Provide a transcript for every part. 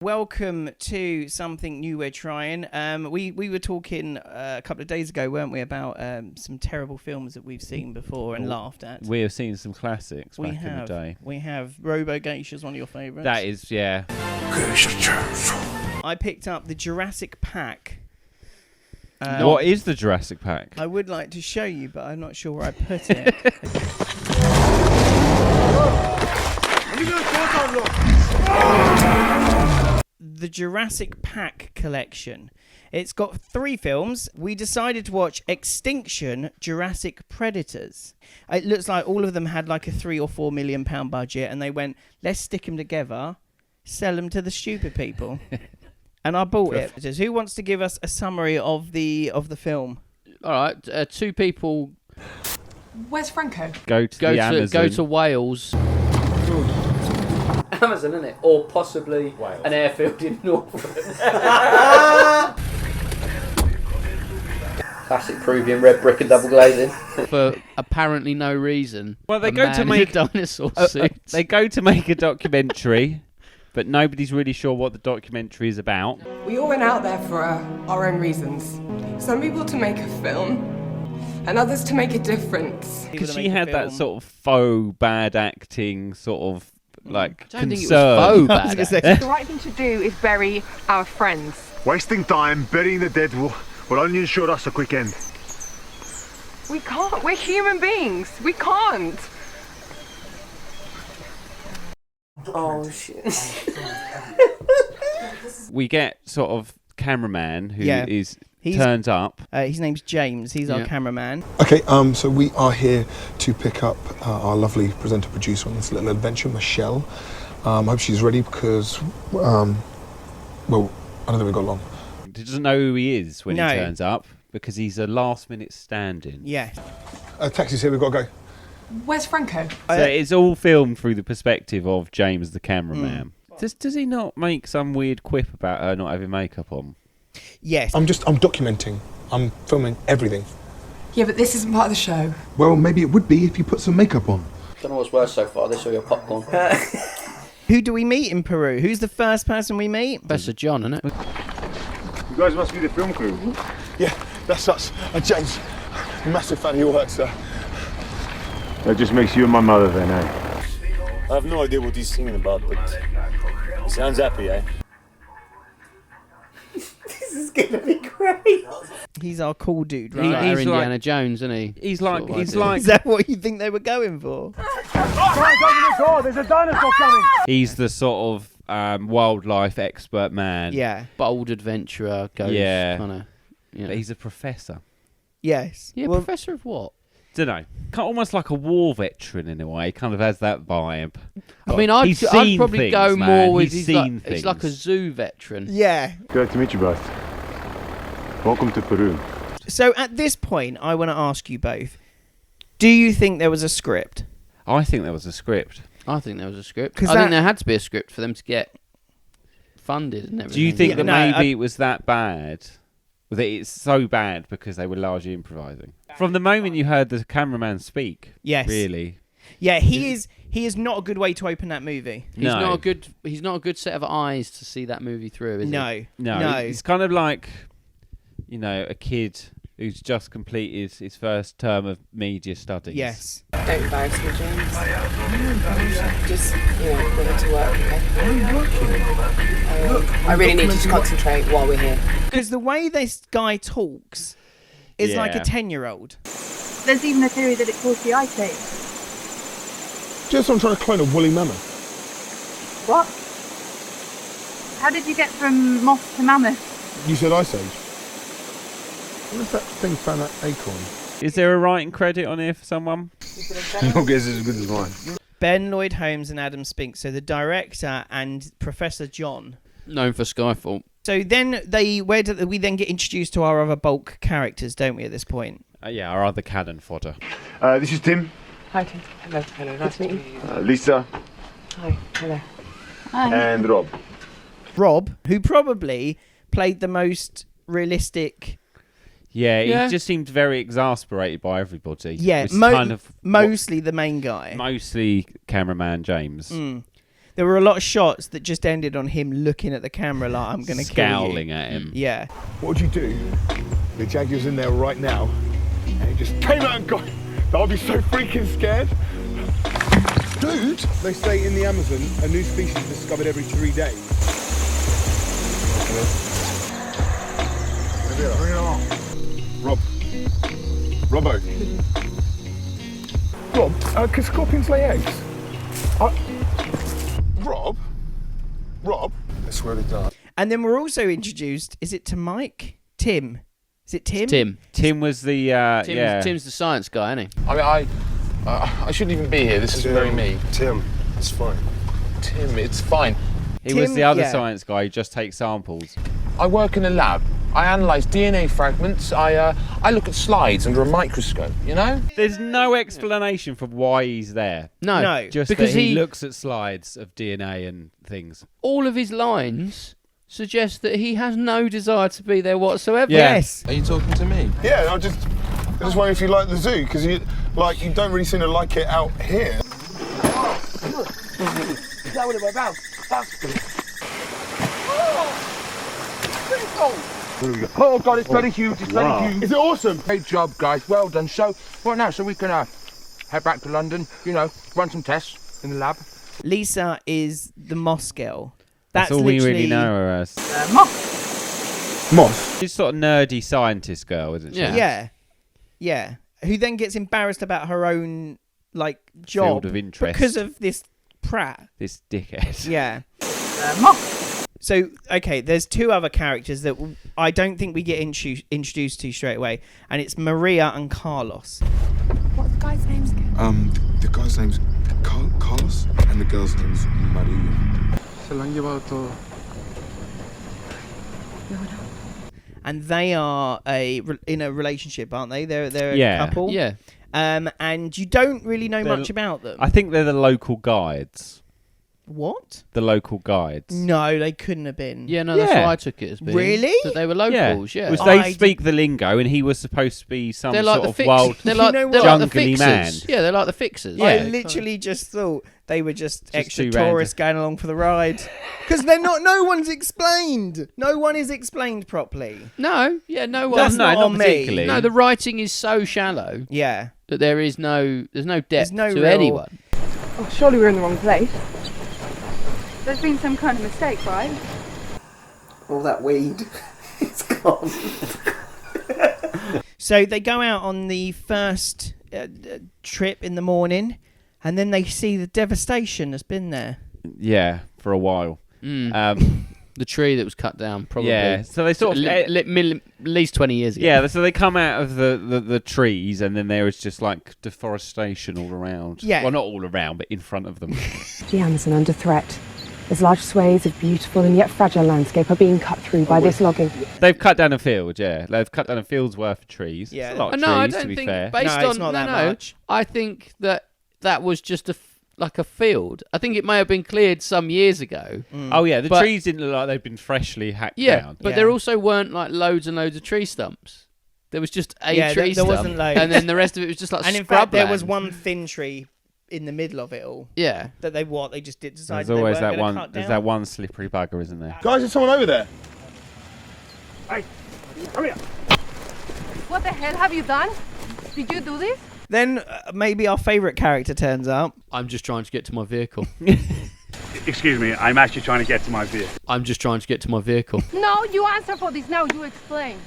Welcome to something new we're trying. We were talking a couple of days ago, weren't we, about some terrible films that we've seen before and laughed at. We have seen some classics back in the day. We have. Robo Geisha's one of your favourites. That is, yeah. I picked up the Jurassic Pack. What is the Jurassic Pack? I would like to show you, but I'm not sure where I put it. The Jurassic Pack collection. It's got 3 films. We decided to watch Extinction, Jurassic Predators. It looks like all of them had like a £3 or £4 million budget, and they went, let's stick them together, sell them to the stupid people. And I bought it. Who wants to give us a summary of the film? All right, 2 people. Where's Franco? Go to the Amazon. Go to Wales. Amazon, isn't it? Or possibly Wales. An airfield in Norfolk. Classic Peruvian red brick and double glazing. For apparently no reason. Well, they go to make a dinosaur suit. They go to make a documentary, but nobody's really sure what the documentary is about. We all went out there for our own reasons. Some people to make a film, and others to make a difference. Because she had that sort of faux bad acting, sort of like I don't concern. think it was faux bad. The right thing to do is bury our friends. Wasting time burying the dead will only ensure us a quick end. We can't. We're human beings. We can't. Oh, shit. We get sort of cameraman who He's- turns up. His name's James. He's our cameraman. Okay, so we are here to pick up our lovely presenter-producer on this little adventure, Michelle. I hope she's ready because, well, I don't think we've got long. He doesn't know who he is when he turns up because he's a last-minute stand-in. Yeah. Taxi's here, we've got to go. Where's Franco? So it's all filmed through the perspective of James, the cameraman. Does he not make some weird quip about her not having makeup on? Yes. I'm documenting. I'm filming everything. Yeah, but this isn't part of the show. Well, maybe it would be if you put some makeup on. Don't know what's worse so far, this or your popcorn. Who do we meet in Peru? Who's the first person we meet? Professor John, isn't it? You guys must be the film crew. Yeah, that's us. James, massive fan of your work, sir. That just makes you and my mother then, eh? I have no idea what he's singing about, but he sounds happy, eh? This is gonna be great. He's our cool dude, right? He's Indiana like- Jones, isn't he? He's like, Sort of he's idea. like, Is that what you think they were going for? There's a dinosaur coming! he's the sort of wildlife expert man. Yeah. Bold adventurer, goes kind of. But he's a professor. Yes. Yeah, Well, professor of what? Don't know. Almost like a war veteran in a way. He kind of has that vibe. I mean, He's I'd seen probably things, go man. more with He's he's like, seen he's like a things. zoo veteran. yeah. Glad to meet you both. Welcome to Peru. So at this point, I want to ask you both, do you think there was a script? I think there was a script. I think there was a script. 'Cause I think that- there had to be a script for them to get funded and everything. Do you think Yeah, that no, maybe it was that bad? That it's so bad because they were largely improvising? From the moment you heard the cameraman speak, Yes. really? Yeah, he is not a good way to open that movie. He's No. not a good set of eyes to see that movie through, is he? No. No. It's kind of like, a kid who's just completed his first term of media studies. Yes. Don't embarrass me, James. Just, go to work, okay? I really need you to concentrate while we're here. Because the way this guy talks is like a Yeah. 10-year-old. There's even a theory that it caused the ice age. Just I'm trying to clone a woolly mammoth. What? How did you get from moth to mammoth? You said Ice Age. What if that thing found that acorn? Is there a writing credit on here for someone? Your guess is as good as mine. Ben Lloyd Holmes and Adam Spink, so the director and Professor John. Known for Skyfall. So then we then get introduced to our other bulk characters, don't we, at this point? Yeah, our other cannon fodder. This is Tim. Hi, Tim. Hello. Nice to meet you. Lisa. Hi. Hello. And Rob. Rob, who probably played the most realistic... Yeah, he just seemed very exasperated by everybody. Yeah, Which is kind of mostly the main guy. mostly cameraman James. There were a lot of shots that just ended on him looking at the camera like, I'm going to kill you. Scowling at him. Yeah. What would you do? The Jaguar's in there right now, and he just came out and got it. I'd be so freaking scared. Dude! They say in the Amazon, a new species is discovered every 3 days. Bring it along. Robbo. Rob, can scorpions lay eggs? Rob? I swear to God. And then we're also introduced, is it to Mike? Tim. Is it Tim? Tim. Tim was the Tim's the science guy, isn't he? I mean, I shouldn't even be here. This is very me. Tim, it's fine. Tim, it's fine. He was Tim, the other yeah. science guy who just takes samples. I work in a lab. I analyse DNA fragments. I look at slides under a microscope, you know? There's no explanation for why he's there. No. Just because that he looks at slides of DNA and things. All of his lines suggest that he has no desire to be there whatsoever. Yeah. Yes. Are you talking to me? Yeah, I just wondering if you like the zoo, because you don't really seem to like it out here. Oh God, it's bloody huge. It's bloody huge. Is it awesome? Great job, guys. Well done. So, what now? So we can head back to London. You know, run some tests in the lab. Lisa is the moss girl. That's all we really know her as. Moss. She's sort of nerdy scientist girl, isn't she? Yeah. Yeah. Who then gets embarrassed about her own job Field of interest. because of this prat. This dickhead. Yeah. So, okay, there's two other characters that I don't think we get introduced to straight away, and it's Maria and Carlos. What's the guy's names again? The guy's name's Carlos, and the girl's name's Maria. Se lo han llevado todo. And they are in a relationship, aren't they? They're Yeah. a couple. Yeah. And you don't really know much about them. I think they're the local guides. What? The local guides. No, they couldn't have been. Yeah, no, that's Yeah. what I took it as being. Really? That they were locals, yeah. Which they I speak the lingo, and he was supposed to be some They're like sort the of fix- wild They're like, You know they're what? like the jungly fixers. man. Yeah, they're like the fixers. I Yeah. literally just thought they were just extra too tourists going along for the ride. Because they're not. No one's explained. No one is explained properly. No, yeah, no one. That's no, not not on me. particularly. No, the writing is so shallow Yeah. that there's no depth no to real- anyone. Oh, surely we're in the wrong place. There's been some kind of mistake, right? All that weed. It's gone. So they go out on the first trip in the morning, and then they see the devastation that's been there. Yeah, for a while. The tree that was cut down, probably. Yeah, so they sort of... at least 20 years ago. Yeah, so they come out of the trees, and then there is just like deforestation all around. Yeah. Well, not all around, but in front of them. The Amazon under threat. As large swathes of beautiful and yet fragile landscape are being cut through by this logging. They've cut down a field, yeah. They've cut down a field's worth of trees. Yeah. It's a lot of No, I trees, don't to be think fair. based No, on it's not that much. I think that was just like a field. I think it may have been cleared some years ago. Oh, yeah, the But- trees didn't look like they've been freshly hacked Yeah, down. but Yeah. there also weren't like loads and loads of tree stumps. There was just a Yeah, tree there stump, wasn't loads. and then the rest of it was just like And in fact, there was scrubland. one thin tree in the middle of it all Yeah. that they just did decide There's they always weren't that gonna one. cut There's down. that one slippery bugger, isn't there? Guys, there's someone over there. Hey, come here. What the hell have you done? Did you do this? Then maybe our favourite character turns up. I'm just trying to get to my vehicle. Excuse me, I'm actually trying to get to my vehicle. I'm just trying to get to my vehicle. No, you answer for this now. You explain.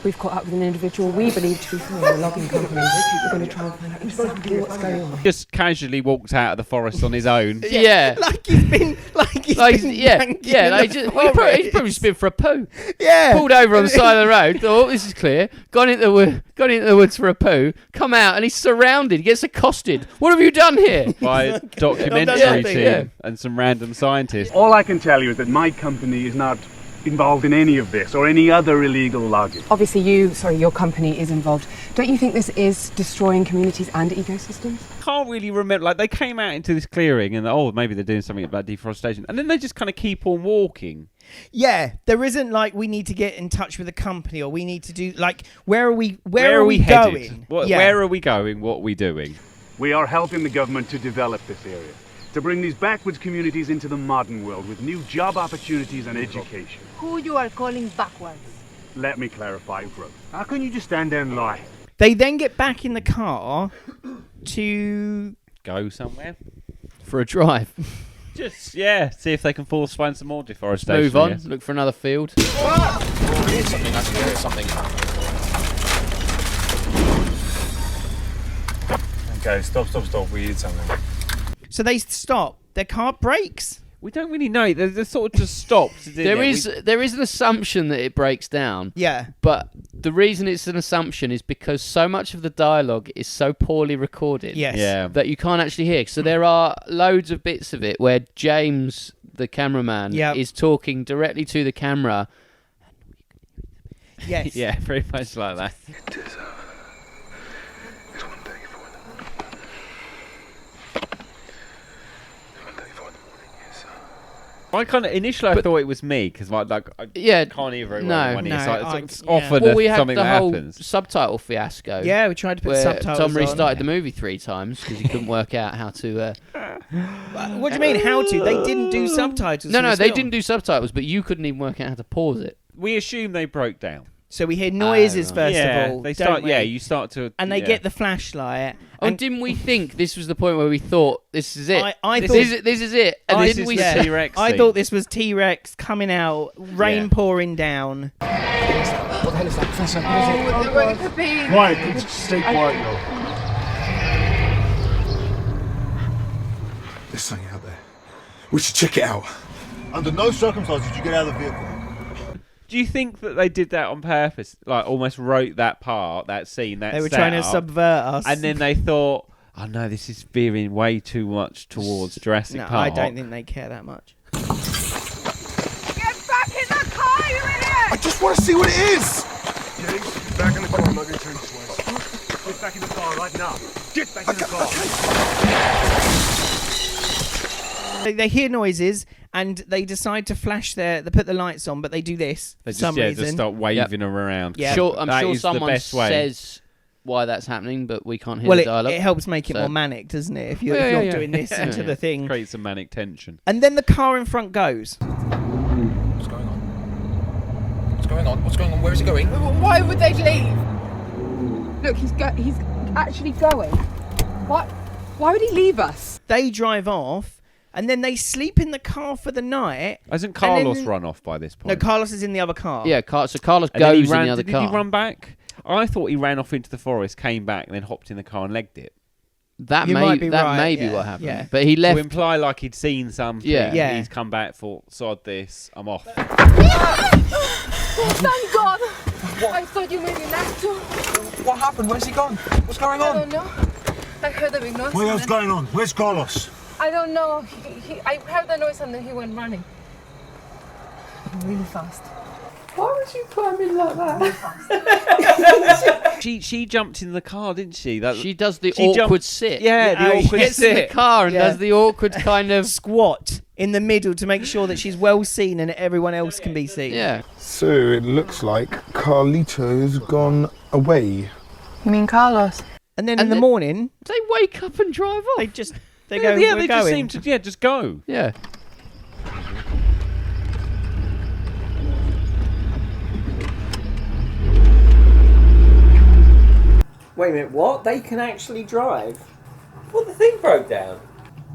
We've caught up with an individual we believe to be from a logging company. We're going to try and find out exactly what's going on. Just casually walked out of the forest on his own. Yeah. Like he's been Yeah, wanking yeah. in Like the he's probably forest. just been for a poo. Yeah. Pulled over on the side of the road. Thought, this is clear. Gone into the woods for a poo. Come out and he's surrounded. He gets accosted. What have you done here? By a documentary nothing, team yeah. and some random scientists. All I can tell you is that my company is not involved in any of this or any other illegal logging. Obviously your company is involved. Don't you think this is destroying communities and ecosystems? Can't really remember. Like, they came out into this clearing and maybe they're doing something about deforestation, and then they just kind of keep on walking. Yeah, there isn't like we need to get in touch with a company or we need to do like where are we headed? going? Where are we going? What are we doing? We are helping the government to develop this area. to bring these backwards communities into the modern world with new job opportunities and education. Who you are calling backwards? Let me clarify, bro. How can you just stand there and lie? They then get back in the car to Go somewhere. For a drive. Just, see if they can find some more deforestation. Move on. Yes. Look for another field. Okay, stop. We need something. So they stop. Their car brakes. We don't really know. They sort of just stopped. There is an assumption that it breaks down. Yeah. But the reason it's an assumption is because so much of the dialogue is so poorly recorded. Yes. Yeah. That you can't actually hear. So there are loads of bits of it where James, the cameraman, is talking directly to the camera. Yes. Yeah, very much like that. I kind of initially I thought it was me because I can't hear very well when it's often we had something the that whole happens. subtitle fiasco. Yeah, we tried to put where subtitles Tom restarted on. the movie 3 times because he couldn't work out how to. What do you mean how to? They didn't do subtitles. No, for this they film. didn't do subtitles, but you couldn't even work out how to pause it. We assume they broke down. So we hear noises first of all. They don't start. we? Yeah, you start to. And they get the flashlight. And didn't we think this was the point where we thought this is it? I this thought is it. And I- didn't we? the T-Rex I thing. thought this was T-Rex coming out, rain pouring down. What the hell is that, Professor? What it could be. Quiet, stay quiet, yo. There's something out there. We should check it out. Under no circumstances did you get out of the vehicle. Do you think that they did that on purpose? Like almost wrote that part, that scene, that They were trying to setup, subvert us. and then they thought, "Oh no, this is veering way too much towards Jurassic No, Park." I don't think they care that much. Get back in the car, you idiot! I just want to see what it is! James, back in the car. I'm not going to turn this way. Get back in the car right now. Get back in the car. They hear noises and they decide to flash they put the lights on, but they do this They for some reason. just start waving them around. Yeah. I'm That sure is the someone best way. says why that's happening, but we can't hear Well, the dialogue. it helps make it So- more manic, doesn't it? If you're, Yeah, if you're yeah, doing this yeah. into Yeah. the thing. Creates some manic tension. And then the car in front goes. What's going on? What's going on? What's going on? Where is it going? Why would they leave? Look, he's actually going. What? Why would he leave us? They drive off, and then they sleep in the car for the night. Hasn't And Carlos then- run off by this point? No, Carlos is in the other car. Yeah, so Carlos And then he goes in ran- the other did car. he run back? I thought he ran off into the forest, came back, and then hopped in the car and legged it. That You may might be right, may be yeah, what happened. yeah. But he left. To imply like he'd seen something. Yeah. Yeah. He's come back, thought, sod this, I'm off. Oh, thank God! I thought you made me laugh too. What happened? Where's he gone? What's going I on? don't know. I heard the big noise. What and else then- going on? Where's Carlos? I don't know. I heard the noise and then he went running. Really fast. Why would you climb in like that? She jumped in the car, didn't she? She does the She awkward jumped- sit. Yeah, the Oh, awkward she Gets in the sit. car and Yeah. does the awkward kind of. Squat in the middle to make sure that she's well seen and everyone else can be seen. Yeah. So it looks like Carlito's gone away. You mean Carlos? And then And in the then- morning, They wake up and drive off. they just they Yeah, go. yeah, We're they going. just seem to just go. Yeah. Wait a minute, what? They can actually drive? Well, the thing broke down.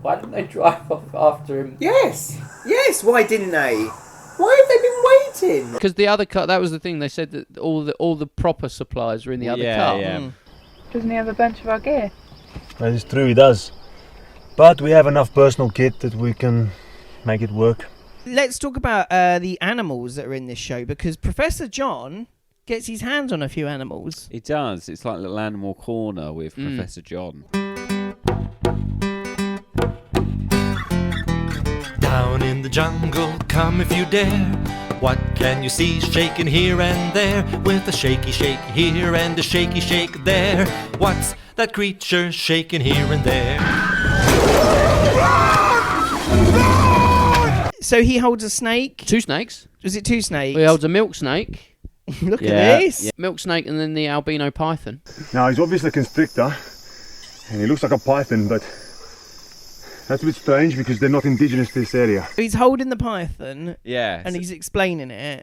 Why didn't they drive off after him? Yes. Yes. Why didn't they? Why have they been waiting? Because the other car, that was the thing. They said that all the proper supplies were in the other car. Yeah. Doesn't he have a bunch of our gear? That is true, he does. But we have enough personal kit that we can make it work. Let's talk about the animals that are in this show, because Professor John gets his hands on a few animals. It does. It's like a little animal corner with Professor John. Down in the jungle, come if you dare. What can you see shaking here and there? With a shaky shake here and a shaky shake there. What's that creature shaking here and there? So he holds a snake. 2 snakes. Was it 2 snakes? He holds a milk snake. Look Yeah. at this. Yeah. Milk snake and then the albino python. Now, he's obviously a constrictor, and he looks like a python, but That's a bit strange because they're not indigenous to this area. He's holding the python. Yeah. And he's explaining it.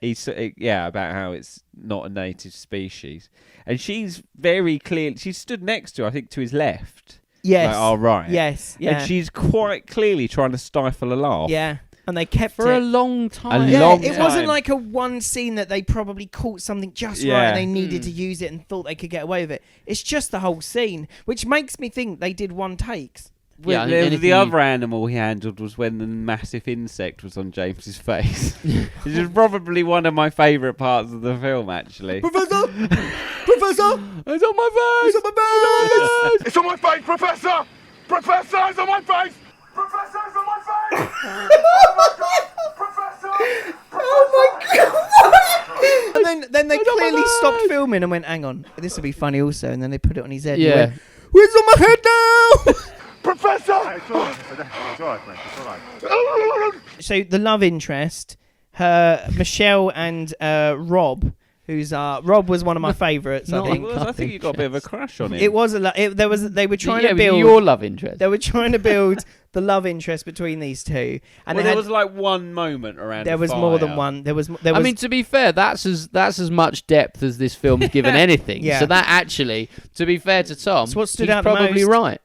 About how it's not a native species. And she's very clear. She's stood next to, I think, to his left. Yes. Like, oh, right. Yes. Yeah. And she's quite clearly trying to stifle a laugh. Yeah. And they kept for it a long time. It wasn't like a one scene that they probably caught something just right and they needed Mm. to use it and thought they could get away with it. It's just the whole scene, which makes me think they did one takes. Yeah, The other animal he handled was when the massive insect was on James's face. Which is probably one of my favourite parts of the film, actually. Professor! Professor! It's on my face! It's on my face! It's on my face, Professor! Professor, it's on my face! Professor, it's on my face! Oh my God! Professor! Oh my God! And then they clearly stopped filming and went, hang on, this will be funny also. And then they put it on his head. Yeah. And he went, where's on my head now? Professor! It's all right, mate. It's all right. So the love interest, Michelle and Rob, who's Rob was one of my favourites. I think. I think you got a bit of a crush on him. It was they were trying to was build your love interest. They were trying to build the love interest between these two, and there was like one moment around. There was more than one. There was. I mean, to be fair, that's as much depth as this film's given anything. Yeah. So that actually, to be fair to Tom, It's what stood he's out the probably most. right.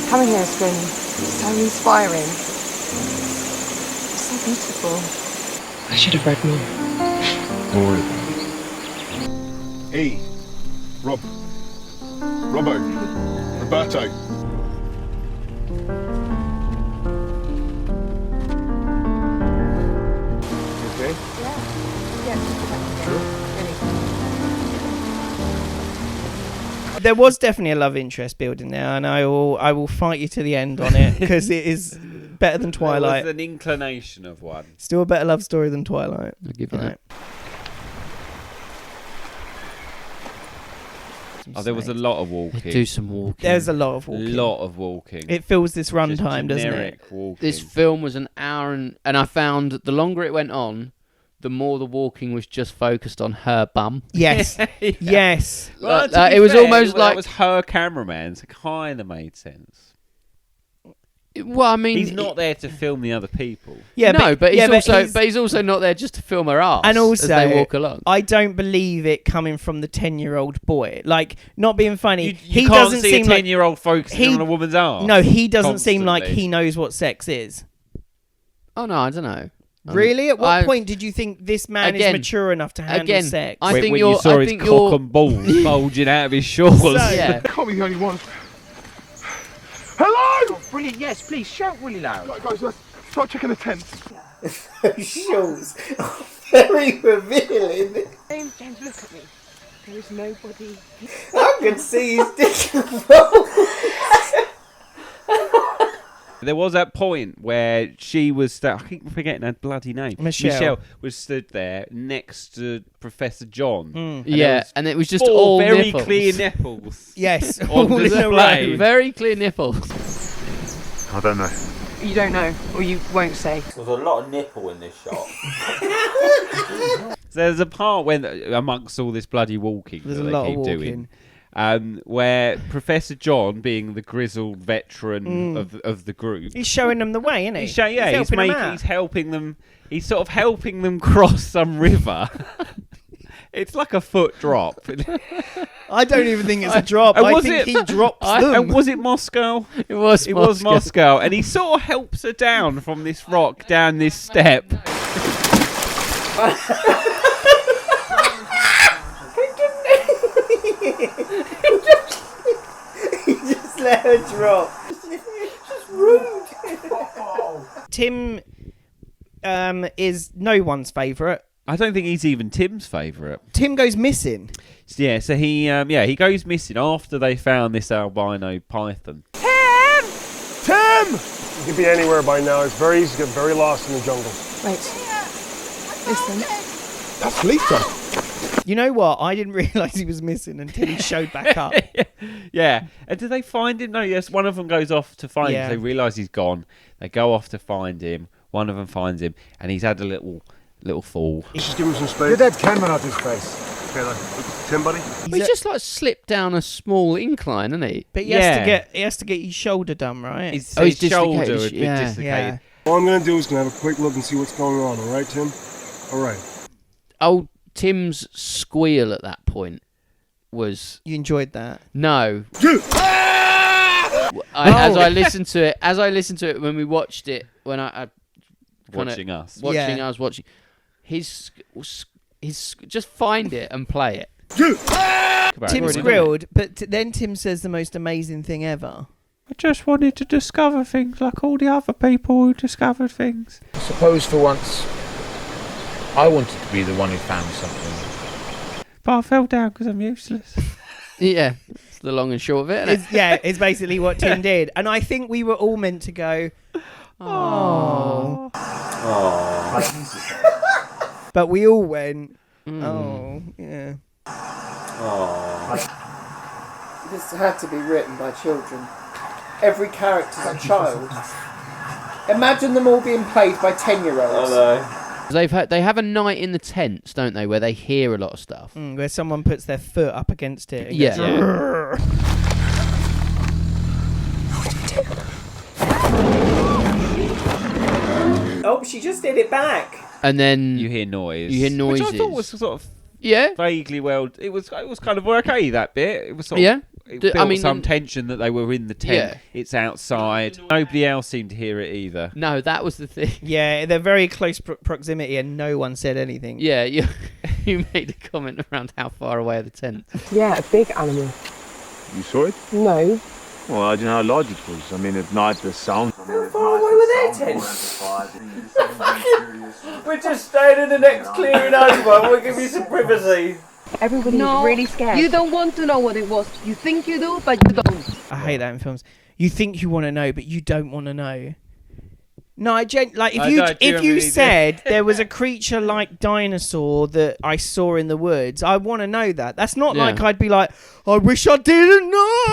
Coming here has been so inspiring. So beautiful. I should have read more. E. Rob. Robbo. Roberto. Okay? There was definitely a love interest building there, and I will fight you to the end on it because it is better than Twilight. There was an inclination of one. Still a better love story than Twilight. I'll give you that. Oh, there was a lot of walking. Do some walking. There's a lot of walking. Lot of walking. It fills this Just runtime, doesn't it? generic walking. This film was an hour, and I found the longer it went on, the more the walking was just focused on her bum. Yes. Yes. Well, to be it was fair, almost that like was her cameraman, so it kind of made sense. Well, I mean, He's not there to film the other people. Yeah, but he's also not there just to film her ass. And also, as they walk along. I don't believe it coming from the 10-year-old boy. Like, not being funny, You he can't doesn't see seem a like 10-year-old focusing on a woman's arse. No, he doesn't seem like constantly. he knows what sex is. Oh no, I don't know. Really? At what point did you think this man is mature enough to handle sex? I think when you're. you saw I his think cock you're. and balls bulging out of his shorts. Yeah. Can't be the only one. Hello! Oh, brilliant, yes, please shout really loud. Right, guys, let's start checking the tents. Shorts are very revealing. James, look at me. There is nobody. I can see his dick and balls. There was that point where she was, I keep forgetting her bloody name. Michelle was stood there next to Professor John. And it was just four all very nipples. clear nipples. Yes, on all in a display. row. Very clear nipples. I don't know. You don't know, or you won't say. There's a lot of nipple in this shot. There's a part when, amongst all this bloody walking There's that a they lot of keep walking. doing, where Professor John, being the grizzled veteran of the group, He's showing them the way, isn't he? he's helping them out. he's helping them. He's sort of helping them cross some river. It's like a foot drop. I don't even think it's a drop. I think he drops them. And was it Moscow? It was Moscow. And he sort of helps her down from this rock, down this step. He just let her drop. Just rude. Tim is no one's favourite. I don't think he's even Tim's favourite. Tim goes missing. Yeah, so he goes missing after they found this albino python. Tim! You could be anywhere by now. It's very easy to get very lost in the jungle. Wait. Listen. That's Lisa. You know what? I didn't realise he was missing until he showed back up. Yeah. And did they find him? No, yes. One of them goes off to find him. They realise he's gone. They go off to find him. One of them finds him, and he's had a little fall. Just give him some space. Get that camera out his face. okay though? Tim, buddy? He's just like slipped down a small incline, isn't he? But he has to get his shoulder done, right? His his shoulder dislocated. had been dislocated. Yeah. All I'm gonna do is gonna have a quick look and see what's going on, alright, Tim? Alright. Old Tim's squeal at that point was... You enjoyed that? No. As I listened to it when we watched it, when Watching us. his just find it and play it. Tim's grilled, but then Tim says the most amazing thing ever. I just wanted to discover things like all the other people who discovered things. I suppose for once, I wanted to be the one who found something. But I fell down because I'm useless. Yeah, it's the long and short of it, isn't it? It's basically what Tim did. And I think we were all meant to go, oh. But we all went, oh, yeah. This had to be written by children. Every character's a child. Imagine them all being played by 10-year-olds. They have a night in the tents, don't they, where they hear a lot of stuff. Where someone puts their foot up against it. And Yeah. goes, oh, she just did it back. And then You hear noise. You hear noises. Which I thought was sort of yeah, vaguely well. It was kind of okay, that bit. It was sort of, yeah. It built some tension that they were in the tent. Yeah. It's outside. Nobody else seemed to hear it either. No, that was the thing. Yeah, they're very close proximity and no one said anything. Yeah, you made a comment around how far away are the tent. Yeah, a big animal. You saw it? No. Well, I don't know how large it was. I mean, at night the sound. How far away were their tents? We're just staying in the next clearing over. We'll give you some privacy. Everybody was really scared. You don't want to know what it was. You think you do, but you don't. I hate that in films. You think you want to know, but you don't want to know. No, if you said there was a creature like dinosaur that I saw in the woods, I want to know that. That's not like I'd be like, I wish I didn't know.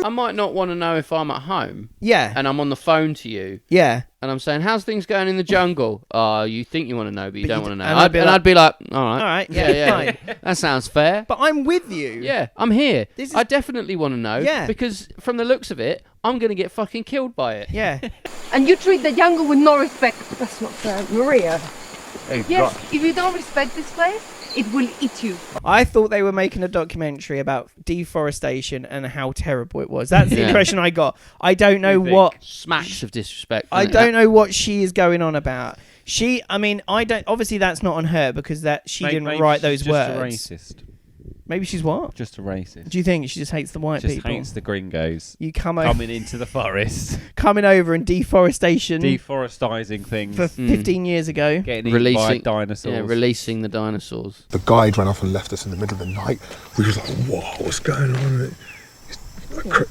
I might not want to know if I'm at home. Yeah. And I'm on the phone to you. Yeah. And I'm saying, how's things going in the jungle? Oh, you think you want to know, but you don't want to know. and I'd be like, all right. All right, yeah, fine. That sounds fair. But I'm with you. Yeah, I'm here. I definitely want to know. Yeah. Because from the looks of it, I'm going to get fucking killed by it. Yeah. And you treat the jungle with no respect. That's not fair. Maria. Yes, if you don't respect this place, it will eat you. I thought they were making a documentary about deforestation and how terrible it was. That's the impression I got. I don't know what... Smacks of disrespect. I don't know what she is going on about. Obviously that's not on her because she didn't write those words. Just a racist. Maybe she's what? Just a racist. Do you think she just hates the white people? Just hates the gringos. Coming into the forest. Coming over and Deforestising things. For 15 years ago. Getting eaten by dinosaurs. Yeah, releasing the dinosaurs. The guide ran off and left us in the middle of the night. We were just like, whoa, what's going on? Are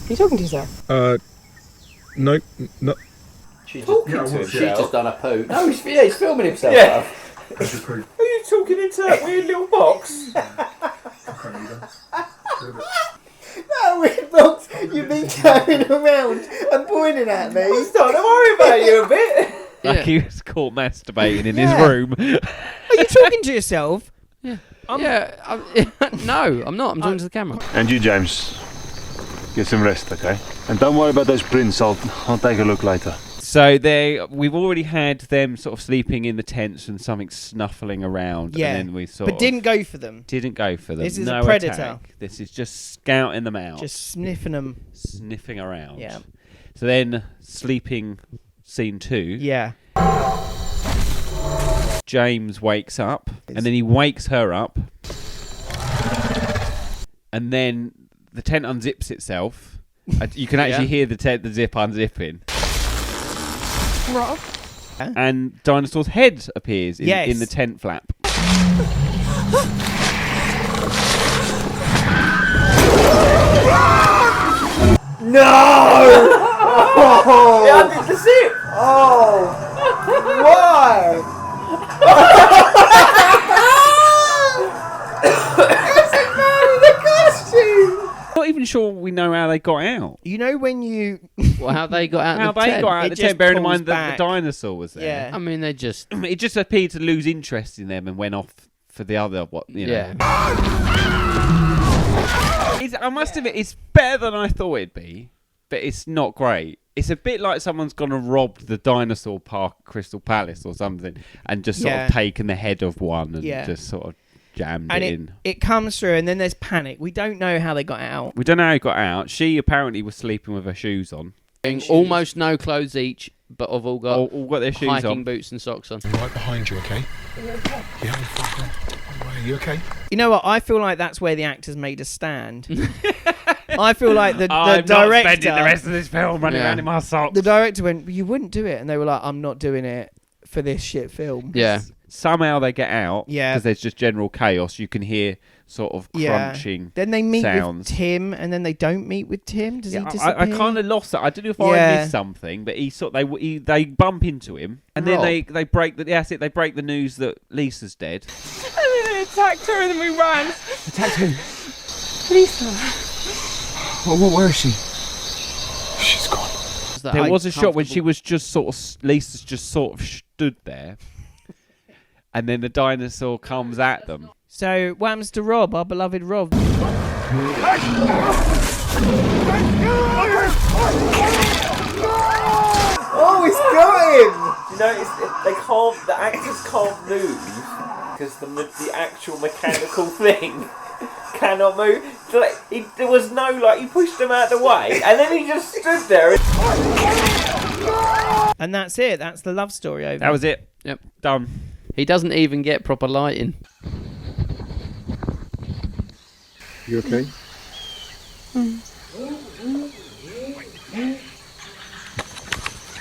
you talking to yourself? No. She's just done a poo. No, he's filming himself. Yeah. Are you talking into that weird little box? That weird box you've been carrying around and pointing at me. I'm starting to worry about you a bit. Like he was caught masturbating in his room. Are you talking to yourself? Yeah. No, I'm not. I'm talking to the camera. And you, James, get some rest, okay? And don't worry about those prints. I'll take a look later. So we've already had them sort of sleeping in the tents and something snuffling around. Yeah, and then we but didn't go for them. Didn't go for them. This is no a predator. Attack. This is just scouting them out. Just sniffing them. Sniffing around. Yeah. So then sleeping scene 2. Yeah. James wakes up and then he wakes her up. And then the tent unzips itself. You can actually hear the zip unzipping. Rob? And Dinosaur's head appears in the tent flap. No! It undid the zip! Oh! Why? It's a man in a costume! Not even sure we know how they got out. You know when you... Well, how they got out How of the they tent. got out of the tent, bearing in mind that the back. dinosaur was there. Yeah. I mean, they just... It just appeared to lose interest in them and went off for the other, you know. Yeah. I must admit, it's better than I thought it'd be, but it's not great. It's a bit like someone's gone and robbed the dinosaur park at Crystal Palace or something and just sort of taken the head of one and just sort of jammed it in. It comes through and then there's panic. We don't know how they got out. We don't know how he got out. She apparently was sleeping with her shoes on. Almost no clothes each, but have all got their shoes hiking on. boots and socks on. I'm right behind you, okay? Yeah, are you okay? You know what? I feel like that's where the actors made us stand. I feel like the director... I'm not spending the rest of this film running around in my socks. The director went, you wouldn't do it. And they were like, I'm not doing it for this shit film. Yeah. Somehow they get out. Yeah. Because there's just general chaos. You can hear sort of crunching Then they meet sounds. with Tim, and then they don't meet with Tim. Does he disappear? I kind of lost that. I don't know if I missed something, but they bump into him, and then they break the they break the news that Lisa's dead. And then they attacked her and then we ran. Attacked who? Lisa. Where is she? She's gone. There was a shot when she was just sort of Lisa's just sort of stood there, and then the dinosaur comes at them. So, what happens to Rob, our beloved Rob? Oh, he's got him! You know, the actors can't move because the actual mechanical thing cannot move. So, there was no, he pushed him out of the way and then he just stood there. And that's it. That's the love story over. That was it. Yep. Done. He doesn't even get proper lighting. You okay?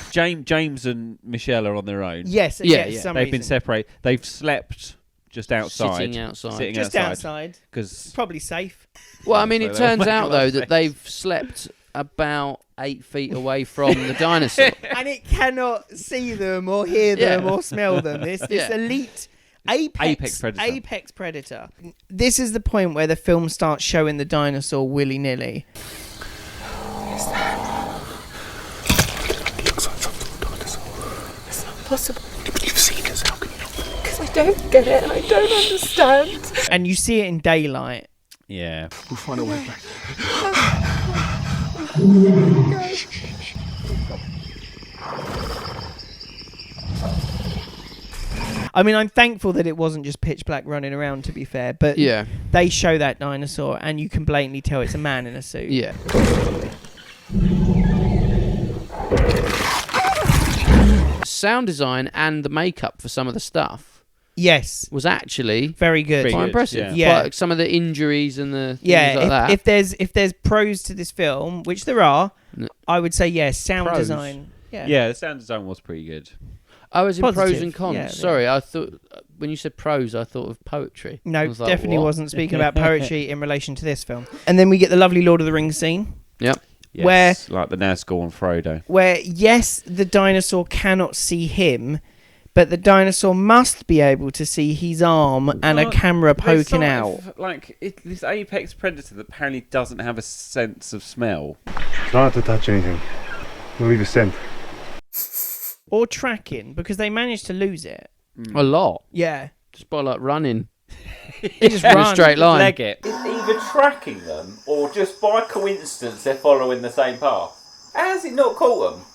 James and Michelle are on their own. Yes, They've been separated. They've slept just outside. Sitting outside. Just outside. Because probably safe. Well, I mean, it turns out, though, that they've slept about 8 feet away from the dinosaur. And it cannot see them or hear them or smell them. This elite... Apex predator. This is the point where the film starts showing the dinosaur willy-nilly. Is that? It looks like something dinosaur. It's not possible. But you've seen it, how can you not? Because I don't get it and I don't understand. And you see it in daylight. Yeah. We'll find a way back. I mean, I'm thankful that it wasn't just pitch black running around, to be fair. But they show that dinosaur, and you can blatantly tell it's a man in a suit. Yeah. Sound design and the makeup for some of the stuff. Yes. Was actually very good. Quite impressive. Yeah. Like some of the injuries and the things like that. If there's pros to this film, which there are, I would say sound Pros. design. Yeah, the sound design was pretty good. I was in Positive. pros and cons. Yeah, Sorry, I thought when you said pros, I thought of poetry. No, I was like, definitely what? wasn't speaking about poetry in relation to this film. And then we get the lovely Lord of the Rings scene. Yep. Yes, like the Nazgul and Frodo. Where, yes, the dinosaur cannot see him, but the dinosaur must be able to see his arm and a camera poking out. This apex predator that apparently doesn't have a sense of smell. Try not to touch anything. We'll leave a scent. Or tracking, because they managed to lose it. A lot. Yeah. Just by running. He just in runs. a straight line. Leg it. It's either tracking them or just by coincidence they're following the same path. How has it not caught them?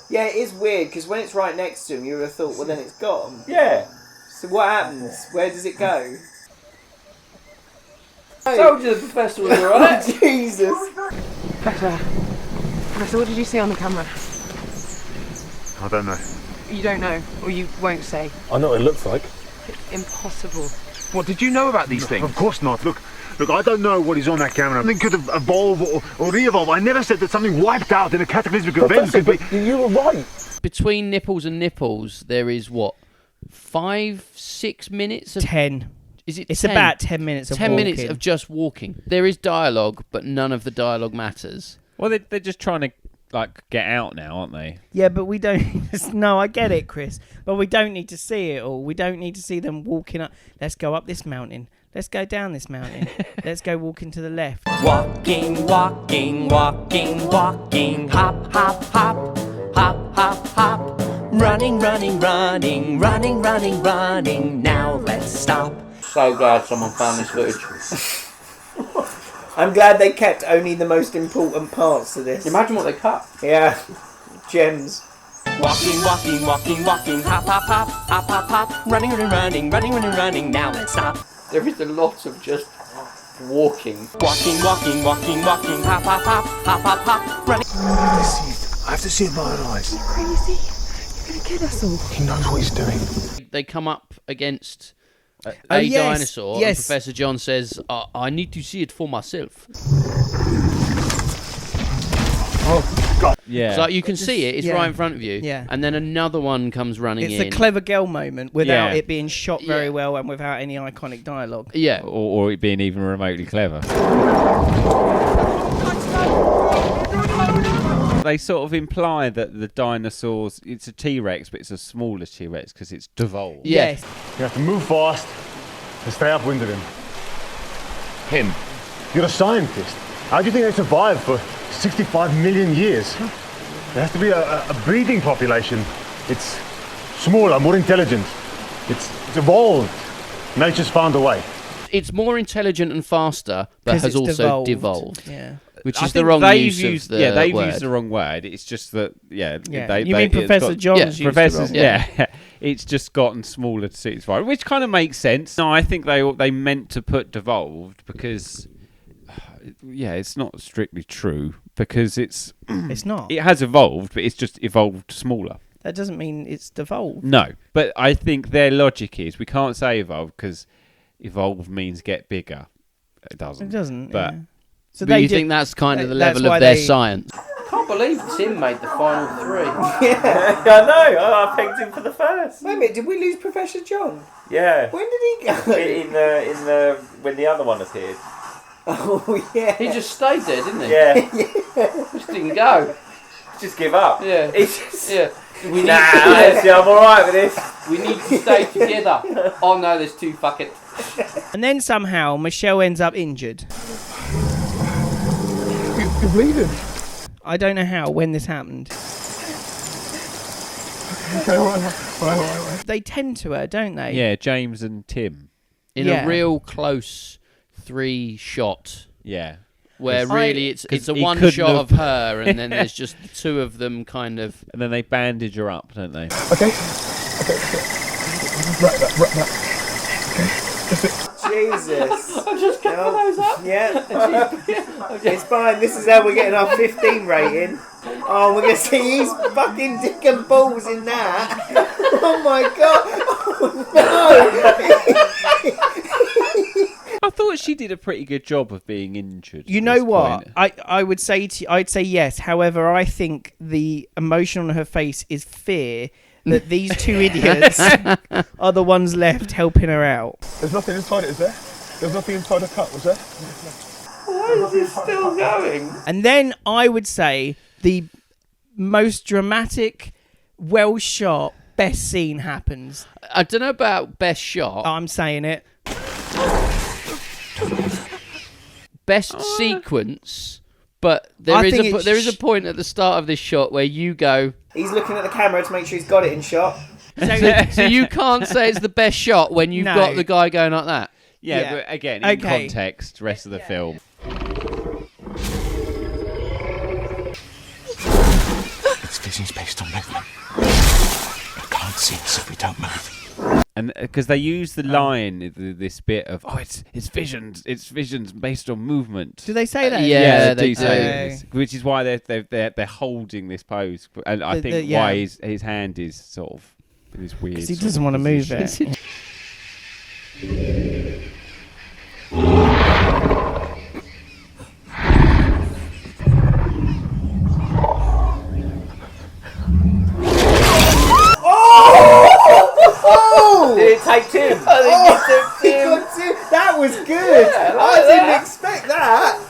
Yeah, it is weird, because when it's right next to him, you would have thought, well, then it's got him. Yeah. So what happens? Where does it go? Told you the professor was alright. Jesus. Professor, what did you see on the camera? I don't know. You don't know, or you won't say. I know what it looks like. It's impossible. What, did you know about these things? Of course not. Look, I don't know what is on that camera. Something could have evolved or re-evolved. I never said that something wiped out in a cataclysmic event. Professor, you were right. Between nipples and nipples, there is what? 5-6 minutes? 10. Is it It's 10? about 10 minutes of 10 walking. minutes of just walking. There is dialogue, but none of the dialogue matters. Well, they're just trying to get out now, aren't they? Yeah, but we don't... No, I get it, Chris. But we don't need to see it all. We don't need to see them walking up. Let's go up this mountain. Let's go down this mountain. Let's go walking to the left. Walking, walking, walking, walking, hop, hop, hop, hop, hop, hop. Running, running, running, running, running, running. Now let's stop. So glad someone found this footage. I'm glad they kept only the most important parts of this. Imagine what they cut. Yeah, gems. Walking, walking, walking, walking, hop, hop, hop, hop, hop, hop. Running, running, running, running, running, running. Now let's stop. There is a lot of just walking. Walking, walking, walking, walking, hop, hop, hop, hop, hop, hop. Running. I have to see it with my own eyes. You're crazy. You're gonna kill us all. He knows what he's doing. They come up against a yes, dinosaur, yes. and Professor John says, I need to see it for myself. Oh, God. Yeah. So you can see it, it's yeah. right in front of you. Yeah. And then another one comes running It's in. a clever girl moment without Yeah. it being shot very Yeah. well and without any iconic dialogue. Yeah. Or it being even remotely clever. They sort of imply that the dinosaurs, it's a T-Rex, but it's a smaller T-Rex because it's devolved. Yes. You have to move fast and stay upwind of him. Him? You're a scientist. How do you think they survived for 65 million years? There has to be a breeding population. It's smaller, more intelligent. It's evolved. Nature's found a way. It's more intelligent and faster, but 'Cause has it's also devolved. devolved. Yeah. Which I is the think wrong they've use used, of the they've word. used the wrong word. It's just that, Yeah. They, You mean it's Professor got- John's yeah, used the Professors, wrong yeah. It's just gotten smaller to suit its fire, which kind of makes sense. No, I think they meant to put devolved because, yeah, it's not strictly true because it's It's not. it has evolved, but it's just evolved smaller. That doesn't mean it's devolved. No, but I think their logic is we can't say evolved because evolve means get bigger. It doesn't. It doesn't. But yeah. So But they you did- think that's kind of the that's level why of their they- science? I can't believe Tim made the final three. Yeah, I know. I pegged him for the first. Wait a minute, did we lose Professor John? Yeah. When did he go? In the when the other one appeared. Oh yeah. He just stayed there, didn't he? Yeah. Just didn't go. Just give up. Yeah. It's just, Yeah. We need honestly, I'm alright with this. We need to stay together. Oh no, there's two. Fuck it. And then somehow Michelle ends up injured. You're bleeding. I don't know how, when this happened. Okay, all right. They tend to her, don't they? Yeah, James and Tim. In Yeah. a real close 3-shot. Yeah. Where really it's a he one couldn't shot have- of her, and then there's just the two of them kind of. And then they bandage her up, don't they? Okay. Wrap that. Jesus. I just kept those up. Yeah. It's fine. This is how we're getting our 15 rating. Oh, we're gonna see his fucking dick and balls in that. Oh my god. Oh no. I thought she did a pretty good job of being injured. You at know this what? point. I would say I'd say yes. However, I think the emotion on her face is fear that these two idiots are the ones left helping her out. There's nothing inside it, is there? There's nothing inside the cut, was there? Why is this still going? And then I would say the most dramatic, well shot, best scene happens. I don't know about best shot. I'm saying it. Best sequence, but there I is think there is a point at the start of this shot where you go. He's looking at the camera to make sure he's got it in shot. So you can't say it's the best shot when you've No. got the guy going like that. Yeah, but again, in context, rest of the film. Its vision's based on movement. It can't see us if we don't move. And because they use the line, this bit of it's visions based on movement. Do they say that? Yeah, they they do say do. this, which is why they're holding this pose, and I think yeah. why his hand is sort of in this weird. Because he sort doesn't of want to move position. it. Oh! Did it take Tim? I think it took Tim. That was good. Yeah, I didn't expect that.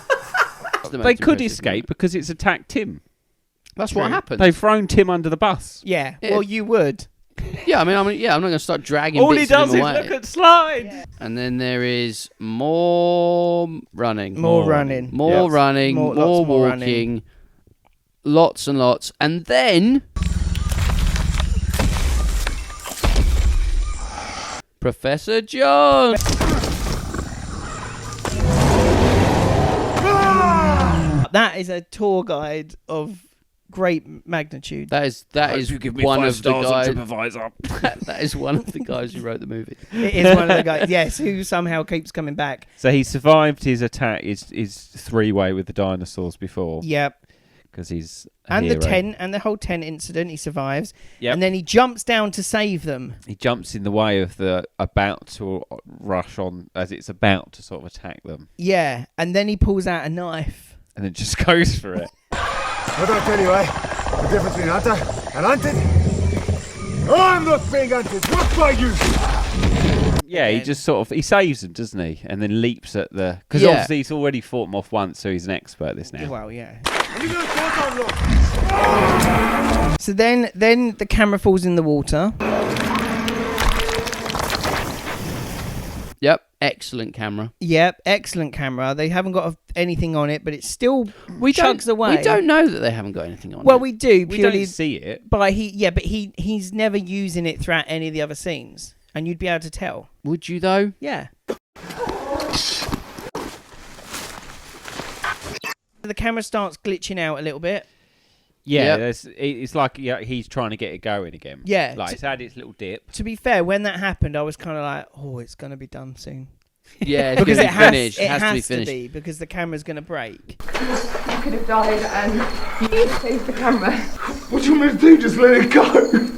They could escape because it's attacked Tim. That's what happened. They've thrown Tim under the bus. Yeah. Yeah. Well, you would. Yeah, I'm not going to start dragging All he bits of does him is away. look at slides. Yeah. And then there is more running. More running. More running. More More walking. running. Lots and lots. And then... Professor John! That is a tour guide of great magnitude. That is one of the guys. That is one of the guys who wrote the movie. It is one of the guys, yes, who somehow keeps coming back. So he survived his attack, his three-way with the dinosaurs before. Yep. Because he's the whole tent incident, he survives. Yep. And then he jumps down to save them. He jumps in the way of the about to rush on, as it's about to sort of attack them. Yeah, and then he pulls out a knife. And then just goes for it. What did I tell you, the difference between hunter and hunted? I'm not being hunted. What by you? Yeah, he just he saves them, doesn't he? And then leaps at the... Because obviously he's already fought them off once, so he's an expert at this now. Well, yeah. So then the camera falls in the water. Yep, excellent camera. Yep, excellent camera. They haven't got anything on it, but it still chugs away. We don't know that they haven't got anything on it. Well, we do. We Purely don't see it. But he's never using it throughout any of the other scenes. And you'd be able to tell. Would you, though? Yeah. The camera starts glitching out a little bit. Yeah, it's like he's trying to get it going again. Yeah. Like, it's had its little dip. To be fair, when that happened, I was kind of like, oh, it's going to be done soon. Yeah, it's because it has to be finished. Because the camera's going to break. You could have died and you saved the camera. What do you want me to do? Just let it go?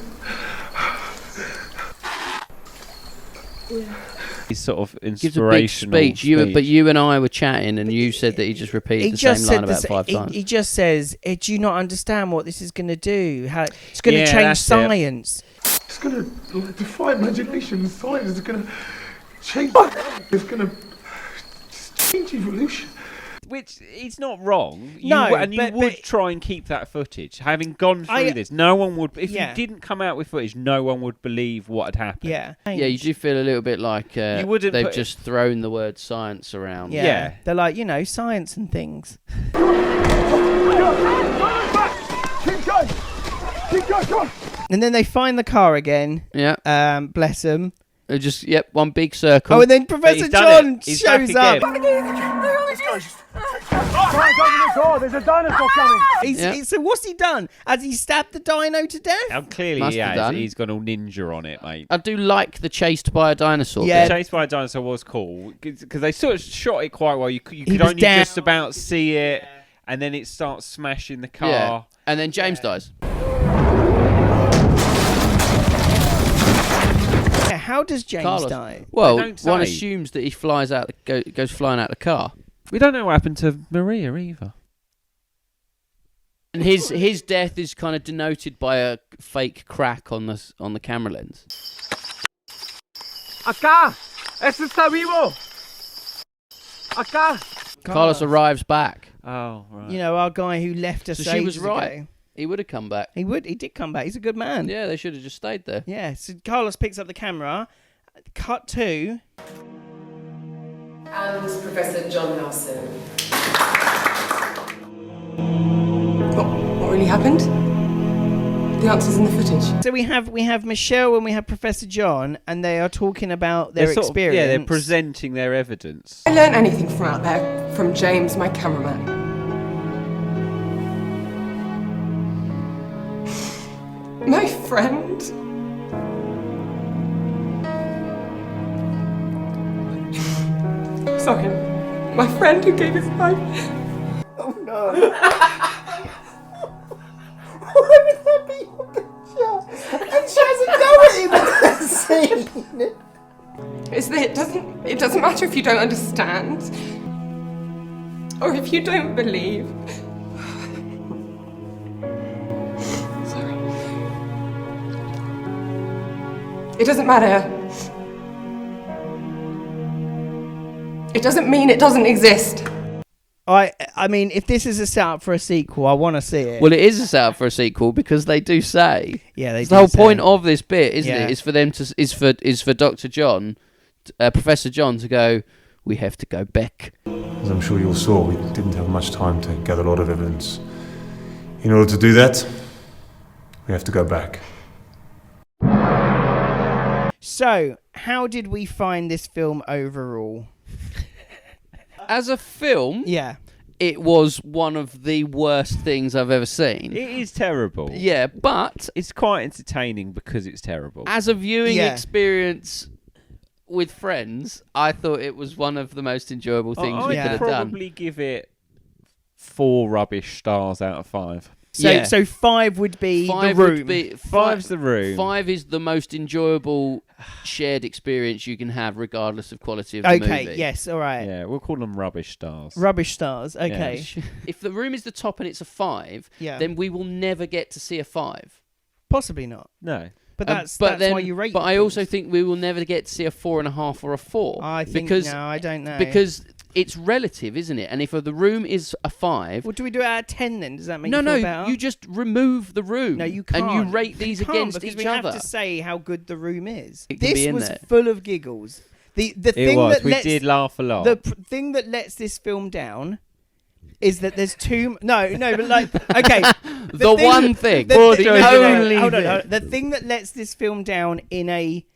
He's sort of Gives a big inspirational speech. But you and I were chatting, and you said that he just repeated the same line about 5 times. He just says, do you not understand what this is going to do? How it's going to change science. It's going to defy imagination. Science is going to change. It's going to change evolution. Which is not wrong. You would try and keep that footage. Having gone through this, no one would... If you didn't come out with footage, no one would believe what had happened. Yeah. Yeah, you do feel a little bit like they've just thrown the word science around. Yeah. They're like, science and things. Keep going! Keep going, come on! And then they find the car again. Yeah. Bless them. They're just, one big circle. Oh, and then Professor John shows up. There's a dinosaur coming. So what's he done? Has he stabbed the dino to death? Clearly he has. He's gone all ninja on it, mate. I do like the chased by a dinosaur. Yeah, the chased by a dinosaur was cool because they sort of shot it quite well. You could only just about see it, and then it starts smashing the car. Yeah. And then James dies. How does James die? Well, one assumes that he flies out, goes flying out the car. We don't know what happened to Maria either. And his death is kind of denoted by a fake crack on the camera lens. Acá, ese está vivo. Acá. Carlos arrives back. Oh, right. Our guy who left us. So she was right. Ago. He would have come back. He did come back. He's a good man. Yeah, they should have just stayed there. Yeah, so Carlos picks up the camera. Cut to... And Professor John Nelson. What really happened? The answer's in the footage. So we have Michelle and we have Professor John, and they are talking about their experience. They're presenting their evidence. I learned anything from out there, from James, my cameraman. My friend. Sorry. My friend who gave his life. Oh no. Why would that be your picture? And she hasn't done it in the scene. Is that it doesn't matter if you don't understand. Or if you don't believe. It doesn't matter. It doesn't mean it doesn't exist. I mean, if this is a setup for a sequel, I want to see it. Well, it is a setup for a sequel because they do say. Yeah, they do. The whole say. point of this bit, isn't Yeah. it? Is for them to is for Dr. John, Professor John, to go. We have to go back. As I'm sure you all saw, we didn't have much time to gather a lot of evidence. In order to do that, we have to go back. So, how did we find this film overall? As a film, Yeah. it was one of the worst things I've ever seen. It is terrible. Yeah, but It's quite entertaining because it's terrible. as a viewing Yeah. experience with friends, I thought it was one of the most enjoyable things we I'd could have done. probably give it 4 rubbish stars out of 5. So, Yeah. so 5 would be Five the room. would be 5's the room. 5 is the most enjoyable shared experience you can have, regardless of quality of the movie. Okay, yes, all right. Yeah, we'll call them rubbish stars. Rubbish stars, okay. If the room is the top and it's a 5, Yeah. then we will never get to see a 5. Possibly not. No. But Um, that's then, why you rate But I things. also think we will never get to see a 4.5 or a 4. I think, because no, I don't know. Because it's relative, isn't it? And if the room is a 5, Well, do we do it out of 10 then? Does that make no, you feel no, better? you just remove the room. No, you can't. And you rate these can't, against because each we other. have to say how good the room is. It can This be in was there. full of giggles. The It thing was. that We lets, did laugh a lot. The thing that lets this film down is that there's too no, but like okay, The one thing. the The thing- no, only hold on, thing. hold on. The thing that lets this film down in a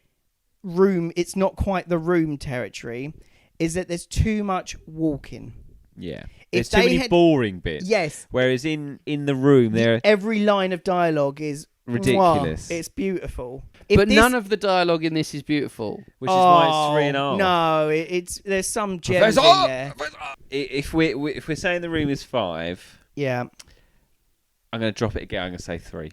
room, it's not quite the room territory, is that there's too much walking. Yeah. If There's too they many had- boring bits. Yes. Whereas in the room, there Every line of dialogue is Ridiculous. mwah, it's beautiful. But none of the dialogue in this is beautiful. which is why it's 3.5. No, it's there's some gems in Professor! there. If we're saying the room is 5, Yeah. I'm going to drop it again. I'm going to say 3.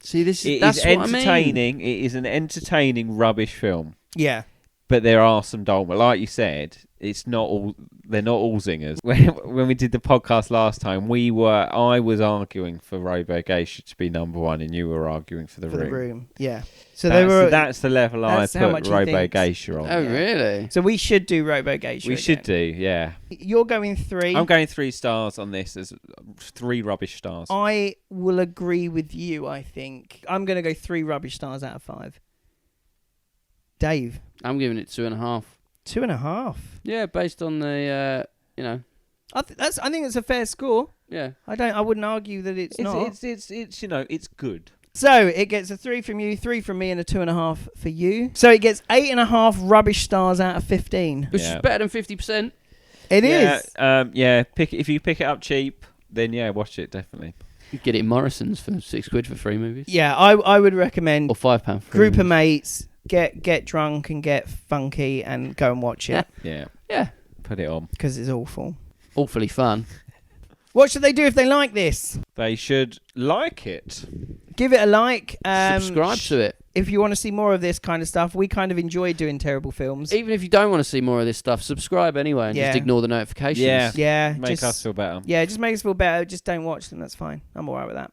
See, It is that's what I mean. entertaining. It is an entertaining rubbish film. Yeah. But there are some dogma, like you said. It's not all. They're not all zingers. When we did the podcast last time, I was arguing for Robo-Geisha to be number 1, and you were arguing for the For room. the room. Yeah. So That's the level that's I how put much he thinks. Robo-Geisha on. Oh, really? So we should do Robo-Geisha. We should do, yeah. You're going 3. I'm going 3 stars on this as 3 rubbish stars. I will agree with you, I think. I'm going to go 3 rubbish stars out of 5. Dave? I'm giving it 2.5. 2.5? Yeah, based on the, I think that's a fair score. Yeah. I wouldn't argue that it's not. It's it's good. So it gets a 3 from you, 3 from me, and a 2.5 for you. So it gets 8.5 rubbish stars out of 15. Which is better than 50%. It is. If you pick it up cheap, then yeah, watch it definitely. You get it in Morrison's for £6 for 3 movies. Yeah, I would recommend Or £5 for group of mates, get drunk and get funky and go and watch it. Yeah. Yeah. Put it on. Because it's awful. Awfully fun. What should they do if they like this? They should like it. Give it a like. Subscribe to it. If you want to see more of this kind of stuff, we kind of enjoy doing terrible films. Even if you don't want to see more of this stuff, subscribe anyway and Yeah. just ignore the notifications. Yeah. Make us feel better. Yeah, just make us feel better. Just don't watch them. That's fine. I'm alright with that.